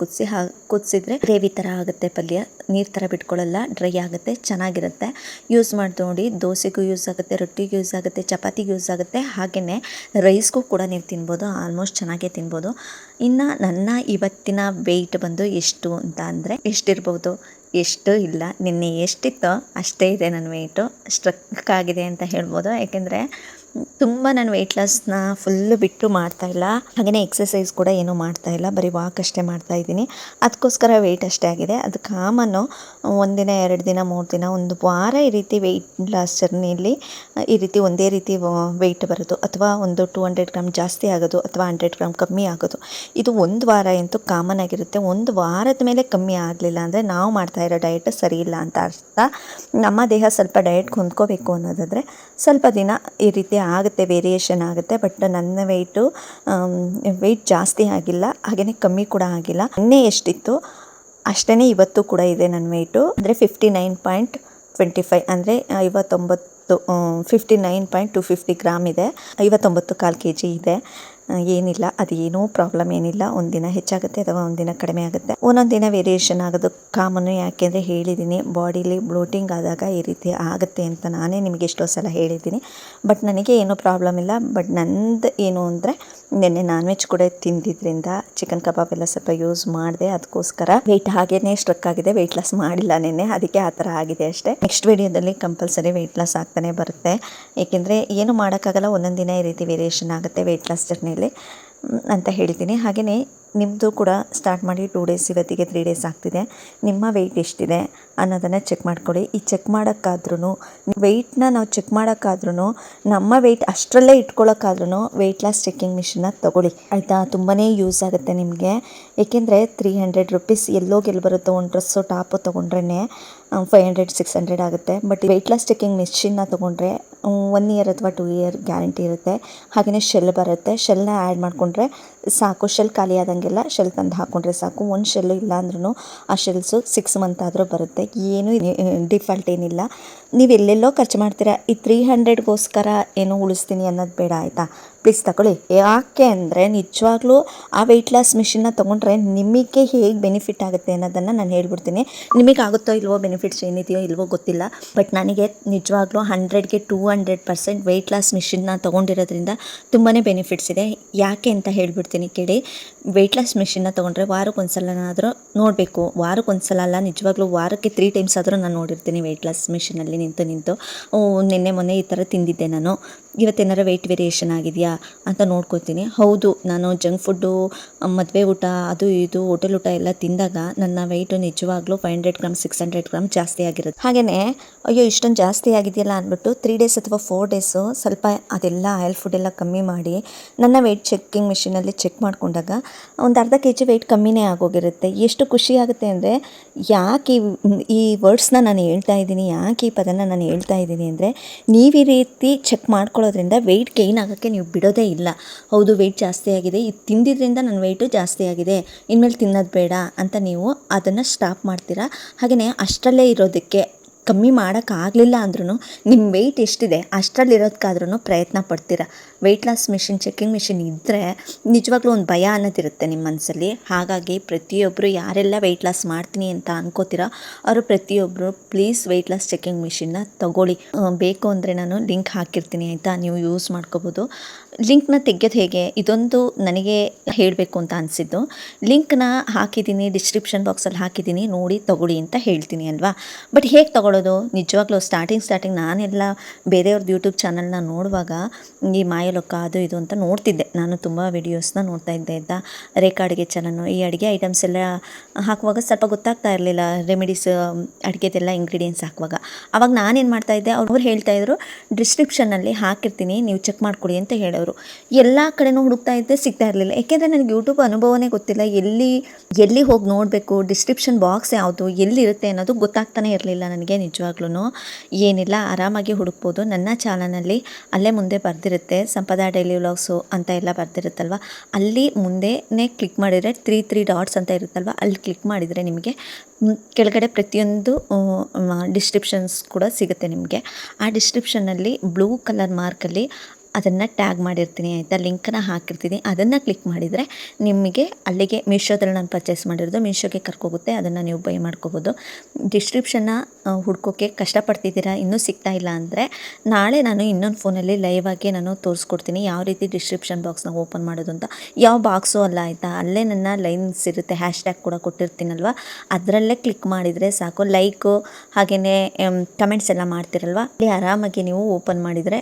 ಕುದಿಸಿದ್ರೆ ಗ್ರೇವಿ ಥರ ಆಗುತ್ತೆ ಪಲ್ಯ. ನೀರು ಥರ ಬಿಟ್ಕೊಳ್ಳಲ್ಲ, ಡ್ರೈ ಆಗುತ್ತೆ, ಚೆನ್ನಾಗಿರುತ್ತೆ. ಯೂಸ್ ಮಾಡಿ ನೋಡಿ, ದೋಸೆಗೂ ಯೂಸ್ ಆಗುತ್ತೆ, ರೊಟ್ಟಿಗೆ ಯೂಸ್ ಆಗುತ್ತೆ, ಚಪಾತಿಗೆ ಯೂಸ್ ಆಗುತ್ತೆ, ಹಾಗೆಯೇ ರೈಸ್ಗೂ ಕೂಡ ನೀವು ತಿನ್ಬೋದು, ಆಲ್ಮೋಸ್ಟ್ ಚೆನ್ನಾಗೇ ತಿನ್ಬೋದು. ಇನ್ನು ನನ್ನ ಇವತ್ತಿನ ವೆಯ್ಟ್ ಬಂದು ಎಷ್ಟು ಅಂತ ಅಂದರೆ, ಎಷ್ಟಿರ್ಬೋದು, ಎಷ್ಟು ಇಲ್ಲ, ನಿನ್ನೆ ಎಷ್ಟಿತ್ತೋ ಅಷ್ಟೇ ಇದೆ ನನ್ನ ವೆಯ್ಟು. ಸ್ಟ್ರಕ್ ಆಗಿದೆ ಅಂತ ಹೇಳ್ಬೋದು, ಯಾಕೆಂದರೆ ತುಂಬ ನಾನು ವೆಯ್ಟ್ ಲಾಸ್ನ ಫುಲ್ಲು ಬಿಟ್ಟು ಮಾಡ್ತಾಯಿಲ್ಲ, ಹಾಗೆಯೇ ಎಕ್ಸಸೈಸ್ ಕೂಡ ಏನೂ ಮಾಡ್ತಾಯಿಲ್ಲ, ಬರೀ ವಾಕ್ ಅಷ್ಟೇ ಮಾಡ್ತಾಯಿದ್ದೀನಿ. ಅದಕ್ಕೋಸ್ಕರ ವೆಯ್ಟ್ ಅಷ್ಟೇ ಆಗಿದೆ. ಅದು ಕಾಮನ್ನು 1 ದಿನ 2 ದಿನ 3 ದಿನ 1 ವಾರ ಈ ರೀತಿ ವೆಯ್ಟ್ ಲಾಸ್ ಜರ್ನಿಯಲ್ಲಿ ಈ ರೀತಿ ಒಂದೇ ರೀತಿ ವೆಯ್ಟ್ ಬರೋದು, ಅಥವಾ ಒಂದು 200 ಗ್ರಾಮ್ ಜಾಸ್ತಿ ಆಗೋದು, ಅಥವಾ 100 ಗ್ರಾಮ್ ಕಮ್ಮಿ ಆಗೋದು, ಇದು 1 ವಾರ ಅಂತೂ ಕಾಮನ್ ಆಗಿರುತ್ತೆ. 1 ವಾರದ ಮೇಲೆ ಕಮ್ಮಿ ಆಗಲಿಲ್ಲ ಅಂದರೆ ನಾವು ಮಾಡ್ತಾ ಇರೋ ಡಯಟ್ ಸರಿ ಇಲ್ಲ ಅಂತ ಅರ್ಥ. ನಮ್ಮ ದೇಹ ಸ್ವಲ್ಪ ಡಯಟ್ಗೆ ಹೊಂದ್ಕೋಬೇಕು ಅನ್ನೋದಾದರೆ ಸ್ವಲ್ಪ ದಿನ ಈ ರೀತಿ ಆಗುತ್ತೆ, ವೇರಿಯೇಷನ್ ಆಗುತ್ತೆ. ಬಟ್ ನನ್ನ ವೆಯ್ಟ್ ಜಾಸ್ತಿ ಆಗಿಲ್ಲ, ಹಾಗೆಯೇ ಕಮ್ಮಿ ಕೂಡ ಆಗಿಲ್ಲ. ನಿನ್ನೆ ಎಷ್ಟಿತ್ತು ಅಷ್ಟೇ ಇವತ್ತು ಕೂಡ ಇದೆ ನನ್ನ ವೆಯ್ಟು. ಅಂದರೆ 59.25 ಅಂದರೆ 59.250 ಗ್ರಾಮ್ ಇದೆ, 59.25 kg ಇದೆ. ಏನಿಲ್ಲ, ಅದು ಏನೂ ಪ್ರಾಬ್ಲಮ್ ಏನಿಲ್ಲ. ಒಂದಿನ ಹೆಚ್ಚಾಗುತ್ತೆ ಅಥವಾ ಒಂದಿನ ಕಡಿಮೆ ಆಗುತ್ತೆ, ಒಂದೊಂದು ದಿನ ವೇರಿಯೇಷನ್ ಆಗೋದು ಕಾಮನ್ನು. ಯಾಕೆಂದರೆ ಹೇಳಿದ್ದೀನಿ, ಬಾಡಿಲಿ ಬ್ಲೋಟಿಂಗ್ ಆದಾಗ ಈ ರೀತಿ ಆಗುತ್ತೆ ಅಂತ ನಾನೇ ನಿಮಗೆ ಎಷ್ಟೋ ಸಲ ಹೇಳಿದ್ದೀನಿ. ಬಟ್ ನನಗೆ ಏನೂ ಪ್ರಾಬ್ಲಮ್ ಇಲ್ಲ. ಬಟ್ ನಂದು ಏನು ಅಂದರೆ, ನಿನ್ನೆ ನಾನ್ ವೆಜ್ ಕೂಡ ತಿಂದಿದ್ದರಿಂದ ಚಿಕನ್ ಕಬಾಬ್ ಎಲ್ಲ ಸ್ವಲ್ಪ ಯೂಸ್ ಮಾಡಿದೆ, ಅದಕ್ಕೋಸ್ಕರ ವೆಯ್ಟ್ ಹಾಗೇ ಸ್ಟ್ರಕ್ ಆಗಿದೆ. ವೆಯ್ಟ್ ಲಾಸ್ ಮಾಡಿಲ್ಲ ನಿನ್ನೆ, ಅದಕ್ಕೆ ಆ ಥರ ಆಗಿದೆ ಅಷ್ಟೇ. ನೆಕ್ಸ್ಟ್ ವಿಡಿಯೋದಲ್ಲಿ ಕಂಪಲ್ಸರಿ ವೆಯ್ಟ್ ಲಾಸ್ ಆಗ್ತಾನೆ ಬರುತ್ತೆ, ಏಕೆಂದರೆ ಏನು ಮಾಡೋಕ್ಕಾಗಲ್ಲ, ಒಂದೊಂದು ದಿನ ಈ ರೀತಿ ವೇರಿಯೇಷನ್ ಆಗುತ್ತೆ ವೆಯ್ಟ್ ಲಾಸ್ ಜರ್ನಿಯಲ್ಲಿ ಅಂತ ಹೇಳ್ತೀನಿ. ಹಾಗೆಯೇ ನಿಮ್ಮದು ಕೂಡ ಸ್ಟಾರ್ಟ್ ಮಾಡಿ 2 ಡೇಸ್, ಇವತ್ತಿಗೆ 3 ಡೇಸ್ ಆಗ್ತಿದೆ. ನಿಮ್ಮ ವೆಯ್ಟ್ ಎಷ್ಟಿದೆ ಅನ್ನೋದನ್ನು ಚೆಕ್ ಮಾಡ್ಕೊಳ್ಳಿ. ಈ ಚೆಕ್ ಮಾಡೋಕ್ಕಾದ್ರೂ, ವೆಯ್ಟ್ನ ನಾವು ಚೆಕ್ ಮಾಡೋಕ್ಕಾದ್ರೂ, ನಮ್ಮ ವೆಯ್ಟ್ ಅಷ್ಟರಲ್ಲೇ ಇಟ್ಕೊಳ್ಳೋಕ್ಕಾದ್ರೂ ವೆಯ್ಟ್ ಲಾಸ್ ಚೆಕಿಂಗ್ ಮಿಷನ್ನ ತೊಗೊಳ್ಳಿ, ಆಯಿತಾ. ತುಂಬಾ ಯೂಸ್ ಆಗುತ್ತೆ ನಿಮಗೆ, ಏಕೆಂದರೆ 300 ರೂಪೀಸ್ ಎಲ್ಲೋಗೆಲ್ಲಿ ಬರುತ್ತೋ. ಒಂದು ಡ್ರೆಸ್ಸು ಟಾಪು ತೊಗೊಂಡ್ರೆ 500-600 ಆಗುತ್ತೆ. ಬಟ್ ವೆಯ್ಟ್ ಲಾಸ್ ಚೆಕಿಂಗ್ ಮಿಷಿನ್ನ ತೊಗೊಂಡ್ರೆ 1 ಇಯರ್ ಅಥವಾ 2 ಇಯರ್ ಗ್ಯಾರಂಟಿ ಇರುತ್ತೆ. ಹಾಗೆಯೇ ಶೆಲ್ ಬರುತ್ತೆ, ಶೆಲ್ನ ಆ್ಯಡ್ ಮಾಡಿಕೊಂಡ್ರೆ ಸಾಕು. ಶೆಲ್ ಖಾಲಿ ಆದಂಗೆಲ್ಲ ಶೆಲ್ ತಂದು ಹಾಕ್ಕೊಂಡ್ರೆ ಸಾಕು. ಒಂದು ಶೆಲ್ಲು ಇಲ್ಲ ಅಂದ್ರೂ ಆ ಶೆಲ್ಸು 6 ಮಂತ್ ಆದರೂ ಬರುತ್ತೆ, ಏನೂ ಡಿಫಾಲ್ಟ್ ಏನಿಲ್ಲ. ನೀವು ಎಲ್ಲೆಲ್ಲೋ ಖರ್ಚು ಮಾಡ್ತೀರಾ, ಈ 300ಗೋಸ್ಕರ ಏನೋ ಉಳಿಸ್ತೀನಿ ಅನ್ನೋದು ಬೇಡ, ಆಯಿತಾ. ಪ್ಲೀಸ್ ತಗೊಳ್ಳಿ. ಯಾಕೆ ಅಂದರೆ ನಿಜವಾಗ್ಲೂ ಆ ವೆಯ್ಟ್ ಲಾಸ್ ಮಿಷಿನ್ನ ತೊಗೊಂಡ್ರೆ ನಿಮಗೆ ಹೇಗೆ ಬೆನಿಫಿಟ್ ಆಗುತ್ತೆ ಅನ್ನೋದನ್ನು ನಾನು ಹೇಳ್ಬಿಡ್ತೀನಿ. ನಿಮಗೆ ಆಗುತ್ತೋ ಇಲ್ವೋ, ಬೆನಿಫಿಟ್ಸ್ ಏನಿದೆಯೋ ಇಲ್ವೋ ಗೊತ್ತಿಲ್ಲ, ಬಟ್ ನನಗೆ ನಿಜವಾಗ್ಲೂ 100ಗೆ 200% ವೆಯ್ಟ್ ಲಾಸ್ ಮಿಷಿನ್ನ ತೊಗೊಂಡಿರೋದ್ರಿಂದ ತುಂಬಾ ಬೆನಿಫಿಟ್ಸ್ ಇದೆ. ಯಾಕೆ ಅಂತ ಹೇಳ್ಬಿಡ್ತೀನಿ ಕೇಳಿ. ವೆಯ್ಟ್ ಲಾಸ್ ಮಿಷಿನ್ನ ತೊಗೊಂಡ್ರೆ ವಾರಕ್ಕೊಂದ್ಸಲನಾದರೂ ನೋಡಬೇಕು. ವಾರಕ್ಕೊಂದ್ಸಲ ಅಲ್ಲ, ನಿಜವಾಗ್ಲೂ ವಾರಕ್ಕೆ 3 ಟೈಮ್ಸ್ ಆದರೂ ನಾನು ನೋಡಿರ್ತೀನಿ ವೆಯ್ಟ್ ಲಾಸ್ ಮಿಷಿನಲ್ಲಿ ನಿಂತು ನಿನ್ನೆ ಮೊನ್ನೆ ಈ ಥರ ತಿಂದಿದ್ದೆ ನಾನು, ಇವತ್ತೇನಾರು ವೆಯ್ಟ್ ವೇರಿಯೇಷನ್ ಆಗಿದೆಯಾ ಅಂತ ನೋಡ್ಕೊತೀನಿ. ಹೌದು, ನಾನು ಜಂಕ್ ಫುಡ್ಡು, ಮದುವೆ ಊಟ, ಅದು ಇದು ಹೋಟೆಲ್ ಊಟ ಎಲ್ಲ ತಿಂದಾಗ ನನ್ನ ವೆಯ್ಟು ನಿಜವಾಗ್ಲೂ 500 ಗ್ರಾಮ್ 600 ಗ್ರಾಮ್ ಜಾಸ್ತಿ ಆಗಿರುತ್ತೆ. ಹಾಗೆಯೇ ಅಯ್ಯೋ ಇಷ್ಟೊಂದು ಜಾಸ್ತಿ ಆಗಿದೆಯಲ್ಲ ಅಂದ್ಬಿಟ್ಟು 3 ಡೇಸ್ ಅಥವಾ 4 ಡೇಸು ಸ್ವಲ್ಪ ಅದೆಲ್ಲ ಆಯಿಲ್ ಫುಡ್ ಎಲ್ಲ ಕಮ್ಮಿ ಮಾಡಿ ನನ್ನ ವೆಯ್ಟ್ ಚೆಕ್ಕಿಂಗ್ ಮಿಷಿನಲ್ಲಿ ಚೆಕ್ ಮಾಡಿಕೊಂಡಾಗ ಒಂದು ಅರ್ಧ kg ವೆಯ್ಟ್ ಕಮ್ಮಿನೇ ಆಗೋಗಿರುತ್ತೆ. ಎಷ್ಟು ಖುಷಿ ಆಗುತ್ತೆ ಅಂದರೆ, ಯಾಕೆ ಈ ವರ್ಡ್ಸ್ನ ನಾನು ಹೇಳ್ತಾ ಇದ್ದೀನಿ, ಯಾಕೆ ಈ ಪದನ ನಾನು ಹೇಳ್ತಾ ಇದ್ದೀನಿ ಅಂದರೆ, ನೀವು ಈ ರೀತಿ ಚೆಕ್ ಮಾಡ್ಕೊಳ್ಳೋದ್ರಿಂದ ವೆಯ್ಟ್ ಗೈನ್ ಆಗೋಕ್ಕೆ ನೀವು ಬಿಡೋದೇ ಇಲ್ಲ. ಹೌದು, ವೆಯ್ಟ್ ಜಾಸ್ತಿ ಆಗಿದೆ, ಇದು ತಿಂದಿದ್ರಿಂದ ನನ್ನ ವೆಯ್ಟು ಜಾಸ್ತಿ ಆಗಿದೆ, ಇನ್ಮೇಲೆ ತಿನ್ನೋದು ಬೇಡ ಅಂತ ನೀವು ಅದನ್ನು ಸ್ಟಾಪ್ ಮಾಡ್ತೀರಾ. ಹಾಗೆಯೇ ಅಷ್ಟರಲ್ಲೇ ಇರೋದಕ್ಕೆ ಕಮ್ಮಿ ಮಾಡೋಕ್ಕಾಗಲಿಲ್ಲ ಅಂದ್ರೂ ನಿಮ್ಮ ವೆಯ್ಟ್ ಎಷ್ಟಿದೆ ಅಷ್ಟರಲ್ಲಿರೋದಕ್ಕಾದ್ರೂ ಪ್ರಯತ್ನ ಪಡ್ತೀರಾ. Weight loss machine, checking machine ಇದ್ದರೆ ನಿಜವಾಗ್ಲೂ ಒಂದು ಭಯ ಅನ್ನೋದಿರುತ್ತೆ ನಿಮ್ಮ ಮನಸ್ಸಲ್ಲಿ. ಹಾಗಾಗಿ ಪ್ರತಿಯೊಬ್ಬರು ಯಾರೆಲ್ಲ ವೆಯ್ಟ್ ಲಾಸ್ ಮಾಡ್ತೀನಿ ಅಂತ ಅನ್ಕೋತೀರಾ ಅವರು ಪ್ರತಿಯೊಬ್ಬರು ಪ್ಲೀಸ್ ವೆಯ್ಟ್ ಲಾಸ್ ಚೆಕ್ಕಿಂಗ್ ಮಿಷಿನ್ನ ತಗೊಳ್ಳಿ. ಬೇಕು ಅಂದರೆ ನಾನು ಲಿಂಕ್ ಹಾಕಿರ್ತೀನಿ ಆಯಿತಾ, ನೀವು ಯೂಸ್ ಮಾಡ್ಕೋಬೋದು. ಲಿಂಕ್ನ ತೆಗೆಯೋದು ಹೇಗೆ, ಇದೊಂದು ನನಗೆ ಹೇಳಬೇಕು ಅಂತ ಅನಿಸಿದ್ದು. ಲಿಂಕ್ನ ಹಾಕಿದ್ದೀನಿ, ಡಿಸ್ಕ್ರಿಪ್ಷನ್ ಬಾಕ್ಸಲ್ಲಿ ಹಾಕಿದ್ದೀನಿ, ನೋಡಿ ತಗೊಳ್ಳಿ ಅಂತ ಹೇಳ್ತೀನಿ ಅಲ್ವಾ. ಬಟ್ ಹೇಗೆ ತಗೊಳ್ಳೋದು? ನಿಜವಾಗ್ಲೂ ಸ್ಟಾರ್ಟಿಂಗ್ ನಾನೆಲ್ಲ ಬೇರೆಯವ್ರದ್ದು ಯೂಟ್ಯೂಬ್ ಚಾನಲ್ನ ನೋಡುವಾಗ ಈ ಮಾಯಲೊಕ್ಕ ಅದು ಇದು ಅಂತ ನೋಡ್ತಿದ್ದೆ. ನಾನು ತುಂಬ ವಿಡಿಯೋಸ್ನ ನೋಡ್ತಾ ಇದ್ದೆ ಆಯಿತಾ. ರೇಖಾ ಅಡುಗೆ ಚಾನಲ್ಲು, ಈ ಅಡುಗೆ ಐಟಮ್ಸ್ ಎಲ್ಲ ಹಾಕುವಾಗ ಸ್ವಲ್ಪ ಗೊತ್ತಾಗ್ತಾ ಇರಲಿಲ್ಲ, ರೆಮಿಡೀಸ್ ಅಡುಗೆದೆಲ್ಲ ಇಂಗ್ರೀಡಿಯೆಂಟ್ಸ್ ಹಾಕುವಾಗ. ಆವಾಗ ನಾನೇನು ಮಾಡ್ತಾಯಿದ್ದೆ, ಅವ್ರು ಹೇಳ್ತಾಯಿದ್ರು ಡಿಸ್ಕ್ರಿಪ್ಷನ್ನಲ್ಲಿ ಹಾಕಿರ್ತೀನಿ, ನೀವು ಚೆಕ್ ಮಾಡ್ಕೊಳ್ಳಿ ಅಂತ ಹೇಳೋರು. ಎಲ್ಲ ಕಡೆನೂ ಹುಡುಕ್ತಾ ಇದ್ದೆ, ಸಿಗ್ತಾ ಇರಲಿಲ್ಲ. ಯಾಕೆಂದರೆ ನನಗೆ ಯೂಟ್ಯೂಬ್ ಅನುಭವನೇ ಗೊತ್ತಿಲ್ಲ, ಎಲ್ಲಿ ಹೋಗಿ ನೋಡಬೇಕು, ಡಿಸ್ಕ್ರಿಪ್ಷನ್ ಬಾಕ್ಸ್ ಯಾವುದು, ಎಲ್ಲಿರುತ್ತೆ ಅನ್ನೋದು ಗೊತ್ತಾಗ್ತಾನೆ ಇರಲಿಲ್ಲ ನನಗೆ. ನಿಜವಾಗ್ಲೂ ಏನಿಲ್ಲ, ಆರಾಮಾಗಿ ಹುಡುಕ್ಬೋದು. ನನ್ನ ಚಾನಲ್ನಲ್ಲಿ ಅಲ್ಲೇ ಮುಂದೆ ಬರೆದಿರುತ್ತೆ ಸಂಪದಾ ಡೈಲಿ ವ್ಲಾಗ್ಸು ಅಂತ ಎಲ್ಲ ಬರೆದಿರುತ್ತಲ್ವ, ಅಲ್ಲಿ ಮುಂದೆನೇ ಕ್ಲಿಕ್ ಮಾಡಿದರೆ 3 ಡಾಟ್ಸ್ ಅಂತ ಇರುತ್ತಲ್ವ, ಅಲ್ಲಿ ಕ್ಲಿಕ್ ಮಾಡಿದರೆ ನಿಮಗೆ ಕೆಳಗಡೆ ಪ್ರತಿಯೊಂದು ಡಿಸ್ಕ್ರಿಪ್ಷನ್ಸ್ ಕೂಡ ಸಿಗುತ್ತೆ ನಿಮಗೆ. ಆ ಡಿಸ್ಕ್ರಿಪ್ಷನ್ನಲ್ಲಿ ಬ್ಲೂ ಕಲರ್ ಮಾರ್ಕಲ್ಲಿ ಅದನ್ನು ಟ್ಯಾಗ್ ಮಾಡಿರ್ತೀನಿ ಆಯಿತಾ, ಲಿಂಕನ್ನು ಹಾಕಿರ್ತೀನಿ. ಅದನ್ನು ಕ್ಲಿಕ್ ಮಾಡಿದರೆ ನಿಮಗೆ ಅಲ್ಲಿಗೆ ಮೀಶೋದಲ್ಲಿ ನಾನು ಪರ್ಚೇಸ್ ಮಾಡಿರೋದು ಮೀಶೋಗೆ ಕರ್ಕೋಗುತ್ತೆ, ಅದನ್ನು ನೀವು ಬೈ ಮಾಡ್ಕೋಬೋದು. ಡಿಸ್ಕ್ರಿಪ್ಷನ್ನ ಹುಡ್ಕೋಕ್ಕೆ ಕಷ್ಟಪಡ್ತಿದ್ದೀರಾ, ಇನ್ನೂ ಸಿಗ್ತಾ ಇಲ್ಲ ಅಂದರೆ ನಾಳೆ ನಾನು ಇನ್ನೊಂದು ಫೋನಲ್ಲಿ ಲೈವಾಗಿ ನಾನು ತೋರಿಸ್ಕೊಡ್ತೀನಿ ಯಾವ ರೀತಿ ಡಿಸ್ಕ್ರಿಪ್ಷನ್ ಬಾಕ್ಸ್ನ ಓಪನ್ ಮಾಡೋದು ಅಂತ. ಯಾವ ಬಾಕ್ಸು ಅಲ್ಲ ಆಯಿತಾ, ಅಲ್ಲೇ ನನ್ನ ಲೈನ್ಸ್ ಇರುತ್ತೆ, ಹ್ಯಾಶ್ಟ್ಯಾಗ್ ಕೂಡ ಕೊಟ್ಟಿರ್ತೀನಲ್ವ, ಅದರಲ್ಲೇ ಕ್ಲಿಕ್ ಮಾಡಿದರೆ ಸಾಕು. ಲೈಕು ಹಾಗೆಯೇ ಕಮೆಂಟ್ಸ್ ಎಲ್ಲ ಮಾಡ್ತಿರಲ್ವ, ಅಲ್ಲಿ ಆರಾಮಾಗಿ ನೀವು ಓಪನ್ ಮಾಡಿದರೆ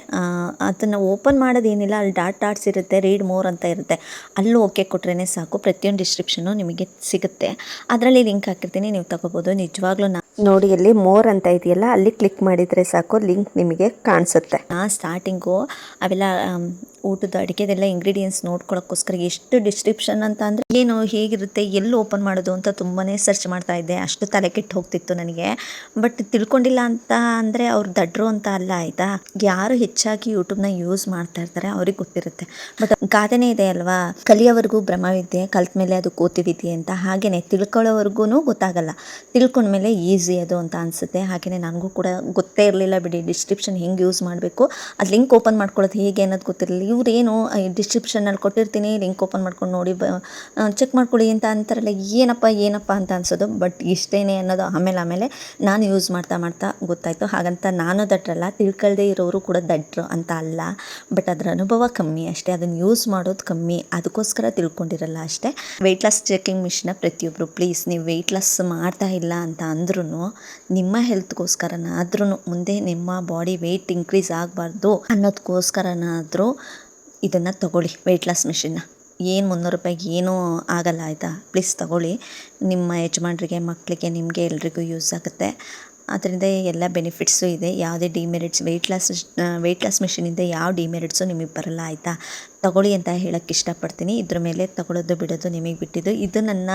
ಅದನ್ನು ಓಪನ್ ಮಾಡೋದೇನಿಲ್ಲ, ಅಲ್ಲಿ ಡಾಟ್ಸ್ ಇರುತ್ತೆ, ರೀಡ್ ಮೋರ್ ಅಂತ ಇರುತ್ತೆ, ಅಲ್ಲೂ ಓಕೆ ಕೊಟ್ರೇ ಸಾಕು. ಪ್ರತಿಯೊಂದು ಡಿಸ್ಕ್ರಿಪ್ಷನ್ನು ನಿಮಗೆ ಸಿಗುತ್ತೆ, ಅದರಲ್ಲಿ ಲಿಂಕ್ ಹಾಕಿರ್ತೀನಿ, ನೀವು ತಗೋಬೋದು. ನಿಜವಾಗ್ಲೂ ನೋಡಿ, ಅಲ್ಲಿ ಮೋರ್ ಅಂತ ಇದೆಯಲ್ಲ, ಅಲ್ಲಿ ಕ್ಲಿಕ್ ಮಾಡಿದರೆ ಸಾಕು, ಲಿಂಕ್ ನಿಮಗೆ ಕಾಣಿಸುತ್ತೆ. ಸ್ಟಾರ್ಟಿಂಗು ಅವೆಲ್ಲ ಊಟದ ಅಡುಗೆದೆಲ್ಲ ಇಂಗ್ರೀಡಿಯೆಂಟ್ಸ್ ನೋಡ್ಕೊಳ್ಳೋಕ್ಕೋಸ್ಕರ ಎಷ್ಟು ಡಿಸ್ಕ್ರಿಪ್ಷನ್ ಅಂತ ಅಂದರೆ ಏನು ಹೇಗಿರುತ್ತೆ, ಎಲ್ಲಿ ಓಪನ್ ಮಾಡೋದು ಅಂತ ತುಂಬಾ ಸರ್ಚ್ ಮಾಡ್ತಾ ಇದ್ದೆ. ಅಷ್ಟು ತಲೆ ಕೆಟ್ಟು ಹೋಗ್ತಿತ್ತು ನನಗೆ. ಬಟ್ ತಿಳ್ಕೊಂಡಿಲ್ಲ ಅಂತ ಅಂದರೆ ಅವ್ರು ದಡ್ರು ಅಂತ ಅಲ್ಲ ಆಯಿತಾ. ಯಾರು ಹೆಚ್ಚಾಗಿ ಯೂಟ್ಯೂಬ್ನ ಯೂಸ್ ಮಾಡ್ತಾ ಇರ್ತಾರೆ ಅವ್ರಿಗೆ ಗೊತ್ತಿರುತ್ತೆ. ಬಟ್ ಗಾದೆನೇ ಇದೆ ಅಲ್ವಾ, ಕಲಿಯೋವರೆಗೂ ಬ್ರಹ್ಮವಿದ್ಯೆ, ಕಲ್ತ ಮೇಲೆ ಅದು ಕೋತಿವಿದ್ಯೆ ಅಂತ. ಹಾಗೆಯೇ ತಿಳ್ಕೊಳ್ಳೋವರೆಗೂ ಗೊತ್ತಾಗಲ್ಲ, ತಿಳ್ಕೊಂಡ್ಮೇಲೆ ಈಸಿ ಅದು ಅಂತ ಅನಿಸುತ್ತೆ. ಹಾಗೆಯೇ ನನಗೂ ಕೂಡ ಗೊತ್ತೇ ಇರಲಿಲ್ಲ ಬಿಡಿ ಡಿಸ್ಕ್ರಿಪ್ಷನ್ ಹೆಂಗೆ ಯೂಸ್ ಮಾಡಬೇಕು, ಅದು ಲಿಂಕ್ ಓಪನ್ ಮಾಡ್ಕೊಳ್ಳೋದು ಹೇಗೆ ಅನ್ನೋದು ಗೊತ್ತಿರಲಿಲ್ಲ. ಇವ್ರೇನು ಡಿಸ್ಕ್ರಿಪ್ಷನಲ್ಲಿ ಕೊಟ್ಟಿರ್ತೀನಿ, ಲಿಂಕ್ ಓಪನ್ ಮಾಡ್ಕೊಂಡು ನೋಡಿ ಚೆಕ್ ಮಾಡ್ಕೊಳ್ಳಿ ಅಂತ ಅಂತಾರಲ್ಲ, ಏನಪ್ಪ ಅಂತ ಅನ್ಸೋದು. ಬಟ್ ಇಷ್ಟೇನೆ ಅನ್ನೋದು ಆಮೇಲೆ ನಾನು ಯೂಸ್ ಮಾಡ್ತಾ ಗೊತ್ತಾಯಿತು. ಹಾಗಂತ ನಾನು ದಡ್ರಲ್ಲ, ತಿಳ್ಕೊಳ್ದೇ ಇರೋರು ಕೂಡ ದಡ್ರು ಅಂತ ಅಲ್ಲ. ಬಟ್ ಅದರ ಅನುಭವ ಕಮ್ಮಿ ಅಷ್ಟೇ, ಅದನ್ನು ಯೂಸ್ ಮಾಡೋದು ಕಮ್ಮಿ, ಅದಕ್ಕೋಸ್ಕರ ತಿಳ್ಕೊಂಡಿರಲ್ಲ ಅಷ್ಟೇ. ವೆಯ್ಟ್ ಲಾಸ್ ಚೆಕಿಂಗ್ ಮಿಷಿನ್ನ ಪ್ರತಿಯೊಬ್ಬರು ಪ್ಲೀಸ್, ನೀವು ವೆಯ್ಟ್ ಲಾಸ್ ಮಾಡ್ತಾ ಇಲ್ಲ ಅಂತ ಅಂದ್ರೂ ನಿಮ್ಮ ಹೆಲ್ತ್ಗೋಸ್ಕರನಾದ್ರೂ, ಮುಂದೆ ನಿಮ್ಮ ಬಾಡಿ ವೆಯ್ಟ್ ಇನ್ಕ್ರೀಸ್ ಆಗಬಾರ್ದು ಅನ್ನೋದಕ್ಕೋಸ್ಕರನಾದರೂ ಇದನ್ನು ತಗೊಳ್ಳಿ, ವೆಯ್ಟ್ ಲಾಸ್ ಮಿಷಿನ್ನ. ಏನು 300 ರೂಪಾಯಿಗೆ ಏನೂ ಆಗಲ್ಲ ಆಯಿತಾ. ಪ್ಲೀಸ್ ತಗೊಳ್ಳಿ, ನಿಮ್ಮ ಯಜಮಾನ್ರಿಗೆ, ಮಕ್ಕಳಿಗೆ, ನಿಮಗೆ ಎಲ್ರಿಗೂ ಯೂಸ್ ಆಗುತ್ತೆ. ಅದರಿಂದ ಎಲ್ಲ ಬೆನಿಫಿಟ್ಸು ಇದೆ, ಯಾವುದೇ ಡಿಮೆರಿಟ್ಸ್ ವೆಯ್ಟ್ ಲಾಸ್ ಮಿಷಿನಿಂದ ಯಾವ ಡಿಮೆರಿಟ್ಸು ನಿಮಗೆ ಬರಲ್ಲ ಆಯಿತಾ. ತಗೊಳ್ಳಿ ಅಂತ ಹೇಳೋಕ್ಕೆ ಇಷ್ಟಪಡ್ತೀನಿ. ಇದ್ರ ಮೇಲೆ ತಗೊಳ್ಳೋದು ಬಿಡೋದು ನಿಮಗೆ ಬಿಟ್ಟಿದ್ದು. ಇದು ನನ್ನ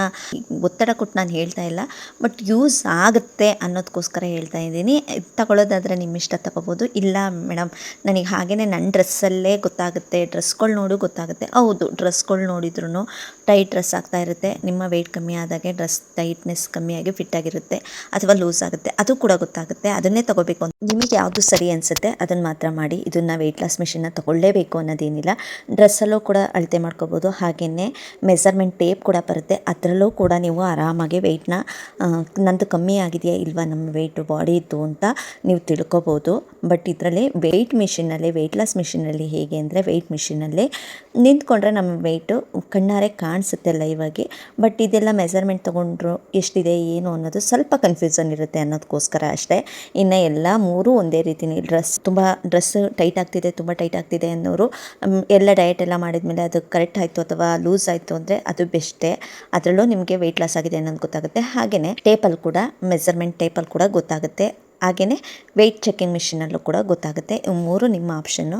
ಒತ್ತಡ ಕೊಟ್ಟು ನಾನು ಹೇಳ್ತಾ ಇಲ್ಲ, ಬಟ್ ಯೂಸ್ ಆಗುತ್ತೆ ಅನ್ನೋದಕ್ಕೋಸ್ಕರ ಹೇಳ್ತಾ ಇದ್ದೀನಿ. ತಗೊಳ್ಳೋದಾದರೆ ನಿಮ್ಮ ಇಷ್ಟ ತಗೋಬೋದು. ಇಲ್ಲ ಮೇಡಮ್, ನನಗೆ ಹಾಗೆಯೇ ನನ್ನ ಡ್ರೆಸ್ಸಲ್ಲೇ ಗೊತ್ತಾಗುತ್ತೆ, ಡ್ರೆಸ್ಗಳು ನೋಡಿ ಗೊತ್ತಾಗುತ್ತೆ. ಹೌದು, ಡ್ರೆಸ್ಗಳು ನೋಡಿದ್ರೂ ಟೈಟ್ ಡ್ರೆಸ್ ಆಗ್ತಾ ಇರುತ್ತೆ, ನಿಮ್ಮ ವೆಯ್ಟ್ ಕಮ್ಮಿ ಆದಾಗೆ ಡ್ರೆಸ್ ಟೈಟ್ನೆಸ್ ಕಮ್ಮಿಯಾಗಿ ಫಿಟ್ಟಾಗಿರುತ್ತೆ ಅಥವಾ ಲೂಸ್ ಆಗುತ್ತೆ, ಅದು ಕೂಡ ಗೊತ್ತಾಗುತ್ತೆ. ಅದನ್ನೇ ತಗೋಬೇಕು ಅಂತ ನಿಮಗೆ ಯಾವುದು ಸರಿ ಅನಿಸುತ್ತೆ ಅದನ್ನು ಮಾತ್ರ ಮಾಡಿ. ಇದನ್ನು ವೆಯ್ಟ್ ಲಾಸ್ ಮಿಷಿನ್ನ ತಗೊಳ್ಳೇಬೇಕು ಅನ್ನೋದೇನಿಲ್ಲ. ಡ್ರೆಸ್ಸಲ್ಲೂ ಕೂಡ ಅಳತೆ ಮಾಡ್ಕೋಬೋದು. ಹಾಗೆಯೇ ಮೆಸರ್ಮೆಂಟ್ ಟೇಪ್ ಕೂಡ ಬರುತ್ತೆ, ಅದರಲ್ಲೂ ಕೂಡ ನೀವು ಆರಾಮಾಗಿ ವೆಯ್ಟ್ನ ನಂದು ಕಮ್ಮಿ ಆಗಿದೆಯಾ ಇಲ್ವಾ ನಮ್ಮ ವೆಯ್ಟು ಬಾಡಿ ಇತ್ತು ಅಂತ ನೀವು ತಿಳ್ಕೊಬೋದು. ಬಟ್ ಇದರಲ್ಲಿ ವೆಯ್ಟ್ ಲಾಸ್ ಮಿಷಿನಲ್ಲಿ ಹೇಗೆ ಅಂದರೆ ವೆಯ್ಟ್ ಮಿಷಿನಲ್ಲಿ ನಿಂತ್ಕೊಂಡ್ರೆ ನಮ್ಮ ವೆಯ್ಟು ಕಣ್ಣಾರೆ ಕಾಣಿಸುತ್ತೆ ಲೈವಾಗಿ. ಬಟ್ ಇದೆಲ್ಲ ಮೆಸರ್ಮೆಂಟ್ ತೊಗೊಂಡ್ರು ಎಷ್ಟಿದೆ ಏನು ಅನ್ನೋದು ಸ್ವಲ್ಪ ಕನ್ಫ್ಯೂಸನ್ ಇರುತ್ತೆ ಅನ್ನೋದಕ್ಕೋಸ್ಕರ ಅಷ್ಟೇ. ಇನ್ನು ಎಲ್ಲ ಮೂರೂ ಒಂದೇ ರೀತಿಯೇ. ಡ್ರೆಸ್ ಟೈಟ್ ಆಗ್ತಿದೆ ಅನ್ನೋರು ಎಲ್ಲ ಡಯಟ್ ಎಲ್ಲ ಮಾಡಿದ್ಮೇಲೆ ಅದು ಕರೆಕ್ಟ್ ಆಯಿತು ಅಥವಾ ಲೂಸ್ ಆಯಿತು ಅಂದರೆ ಅದು ಬೆಸ್ಟೇ. ಅದರಲ್ಲೂ ನಿಮಗೆ ವೆಯ್ಟ್ ಲಾಸ್ ಆಗಿದೆ ಅನ್ನೋದು ಗೊತ್ತಾಗುತ್ತೆ. ಹಾಗೆಯೇ ಟೇಪಲ್ಲಿ ಕೂಡ ಮೆಸರ್ಮೆಂಟ್ ಟೇಪಲ್ಲಿ ಕೂಡ ಗೊತ್ತಾಗುತ್ತೆ. ಹಾಗೆಯೇ ವೆಯ್ಟ್ ಚೆಕಿಂಗ್ ಮಿಷಿನಲ್ಲೂ ಕೂಡ ಗೊತ್ತಾಗುತ್ತೆ. ಇವು ಮೂರು ನಿಮ್ಮ ಆಪ್ಷನ್ನು.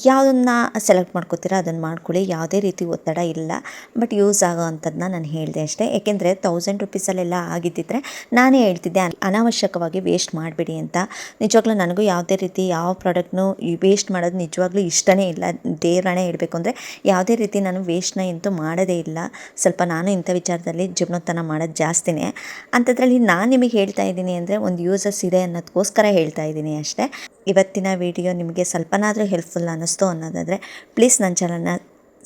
ಯಾವುದನ್ನು ಸೆಲೆಕ್ಟ್ ಮಾಡ್ಕೋತೀರಾ ಅದನ್ನು ಮಾಡ್ಕೊಳ್ಳಿ, ಯಾವುದೇ ರೀತಿ ಒತ್ತಡ ಇಲ್ಲ. ಬಟ್ ಯೂಸ್ ಆಗೋ ಅಂಥದ್ದನ್ನ ನಾನು ಹೇಳಿದೆ ಅಷ್ಟೇ. ಏಕೆಂದರೆ 1000 ರುಪೀಸಲ್ಲೆಲ್ಲ ಆಗಿದ್ದಿದ್ರೆ ನಾನೇ ಹೇಳ್ತಿದ್ದೆ ಅನಾವಶ್ಯಕವಾಗಿ ವೇಸ್ಟ್ ಮಾಡಬೇಡಿ ಅಂತ. ನಿಜವಾಗ್ಲೂ ನನಗೂ ಯಾವುದೇ ರೀತಿ ಯಾವ ಪ್ರಾಡಕ್ಟ್ನು ವೇಸ್ಟ್ ಮಾಡೋದು ನಿಜವಾಗ್ಲೂ ಇಷ್ಟನೇ ಇಲ್ಲ. ದೇವರಾಣೆ ಹೇಳಬೇಕು ಅಂದರೆ ಯಾವುದೇ ರೀತಿ ನಾನು ವೇಸ್ಟ್ನ ಅಂತೂ ಮಾಡೋದೇ ಇಲ್ಲ. ಸ್ವಲ್ಪ ನಾನು ಇಂಥ ವಿಚಾರದಲ್ಲಿ ಜೀವನೋತ್ಥಾನ ಮಾಡೋದು ಜಾಸ್ತಿನೇ. ಅಂಥದ್ರಲ್ಲಿ ನಾನು ನಿಮಗೆ ಹೇಳ್ತಾ ಇದ್ದೀನಿ ಅಂದರೆ ಒಂದು ಯೂಸಸ್ ಇದೆ ಅನ್ನೋದಕ್ಕೋಸ್ಕರ ಹೇಳ್ತಾ ಇದ್ದೀನಿ ಅಷ್ಟೇ. ಇವತ್ತಿನ ವಿಡಿಯೋ ನಿಮಗೆ ಸ್ವಲ್ಪನಾದರೂ ಹೆಲ್ಪ್ಫುಲ್ ಅನ್ನಿಸ್ತು ಅನ್ನೋದಾದರೆ ಪ್ಲೀಸ್ ನನ್ನ ಚಾನಲ್ನ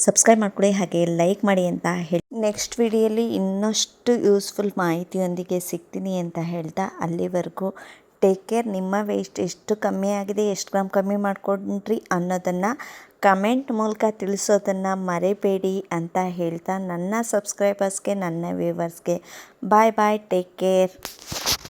ಸಬ್ಸ್ಕ್ರೈಬ್ ಮಾಡ್ಕೊಳ್ಳಿ, ಹಾಗೆ ಲೈಕ್ ಮಾಡಿ ಅಂತ ಹೇಳಿ ನೆಕ್ಸ್ಟ್ ವಿಡಿಯೋಲಿ ಇನ್ನಷ್ಟು ಯೂಸ್ಫುಲ್ ಮಾಹಿತಿಯೊಂದಿಗೆ ಸಿಗ್ತೀನಿ ಅಂತ ಹೇಳ್ತಾ ಅಲ್ಲಿವರೆಗೂ ಟೇಕ್ ಕೇರ್. ನಿಮ್ಮ ವೆಯ್ಟ್ ಎಷ್ಟು ಕಮ್ಮಿ ಆಗಿದೆ, ಎಷ್ಟು ಗ್ರಾಮ್ ಕಮ್ಮಿ ಮಾಡ್ಕೊಂಡ್ರಿ ಅನ್ನೋದನ್ನು ಕಮೆಂಟ್ ಮೂಲಕ ತಿಳಿಸೋದನ್ನು ಮರೆಯಬೇಡಿ ಅಂತ ಹೇಳ್ತಾ ನನ್ನ ಸಬ್ಸ್ಕ್ರೈಬರ್ಸ್ಗೆ, ನನ್ನ ವ್ಯೂವರ್ಸ್ಗೆ ಬಾಯ್ ಟೇಕ್ ಕೇರ್.